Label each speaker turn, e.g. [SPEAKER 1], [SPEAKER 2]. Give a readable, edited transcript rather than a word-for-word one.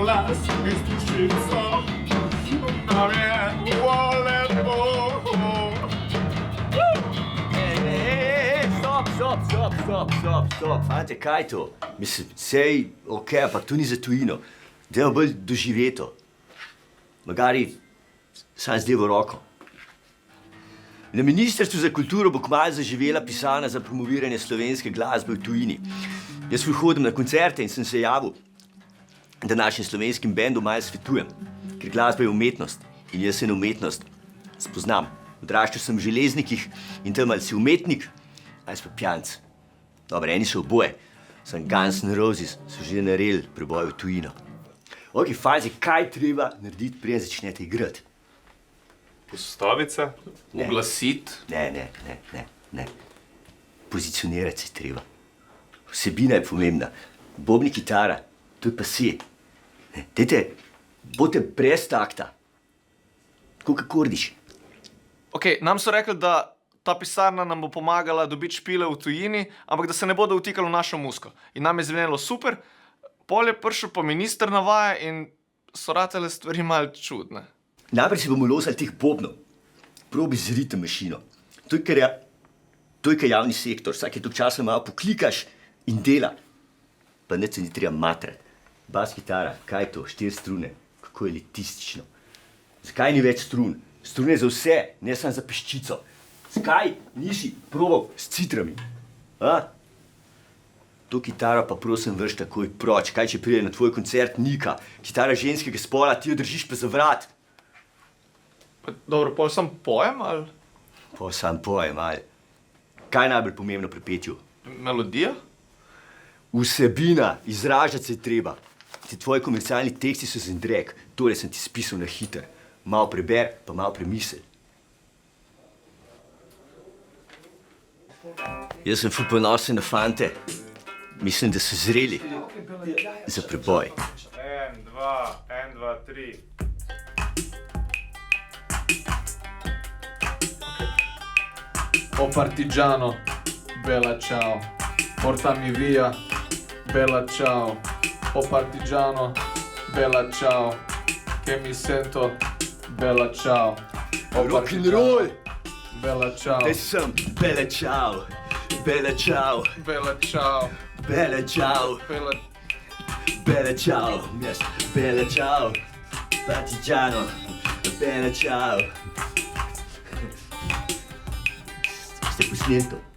[SPEAKER 1] glas mi stičica, nam je volebo.
[SPEAKER 2] Stop, fante, kaj je to? Mislim, sej, okej, ampak to ni za tujino. Dajmo bolj doživeto. Magari sam z levo roko. Na Ministrstvu za kulturo bo kmalu zaživela pisarna za promoviranje slovenske glasbe v tujini. Jaz hodim na koncerte in sem se javil, da našim slovenskim bendom malo svetujem, ker glasba je umetnost in jaz se na umetnost spoznam. Odraščal sem v Železnikih in tam ali si umetnik, ali si pa pijanec. Dobro, eni so oboje. Sem Guns N' Roses, so že naredili preboj v tujino. Ok, fazi, kaj treba narediti, preden začnete igrati?
[SPEAKER 1] Postavice, oglasiti.
[SPEAKER 2] Ne. Pozicionirati se treba. Vsebina je pomembna. Bobni, kitara, to je pa si. Dajte, bote brez takta. Tako kot Kordiš.
[SPEAKER 3] Ok, nam so rekli, da ta pisarna nam bo pomagala dobiti špile v tujini, ampak da se ne bodo vtikali v našo muziko. In nam je zvenelo super, pol je prišel pa minister na vaje in so ratele stvari malo čudne.
[SPEAKER 2] Najprej si bomo losali teh bobnov. Probi z ritem mašino. To je kar javni sektor. Vsake toliko časa malo poklikaš in dela. Pa nič se ni treba matrati. Bas kitara, kaj je to? 4 strune. Kako je elitistično. Zakaj ni več strun? Strune za vse, ne samo za peščico. Zakaj nisi probal s citrami? A? To kitaro pa prosim vrš takoj proč. Kaj če pride na tvoj koncert Nika? Kitara ženskega spola, ti jo držiš pa za vrat.
[SPEAKER 3] Pa, dobro, pol sam pojem ali?
[SPEAKER 2] Pa sam pojem, ali. Kaj je najbolj pomembno pri petju?
[SPEAKER 3] Melodija?
[SPEAKER 2] Vsebina, izražati se je treba. Ti tvoji komercialni teksti so zendrek, tole sem ti spisal na hiter. Malo preber, pa malo premisel. Jaz sem ful ponosen na fante. Mislim, da so zreli za preboj.
[SPEAKER 1] 1, 2, 3.
[SPEAKER 4] O partigiano, bella ciao. Portami via, bella ciao. O partigiano, bella ciao. Che mi sento, bella ciao. O
[SPEAKER 2] Rock and roll!
[SPEAKER 4] Bella ciao.
[SPEAKER 2] Te sem, bella ciao, bella ciao,
[SPEAKER 4] Bella ciao.
[SPEAKER 2] bella ciao,
[SPEAKER 4] Bella...
[SPEAKER 2] bella ciao, yes, bella ciao, partigiano, bella ciao. Stai posnetto?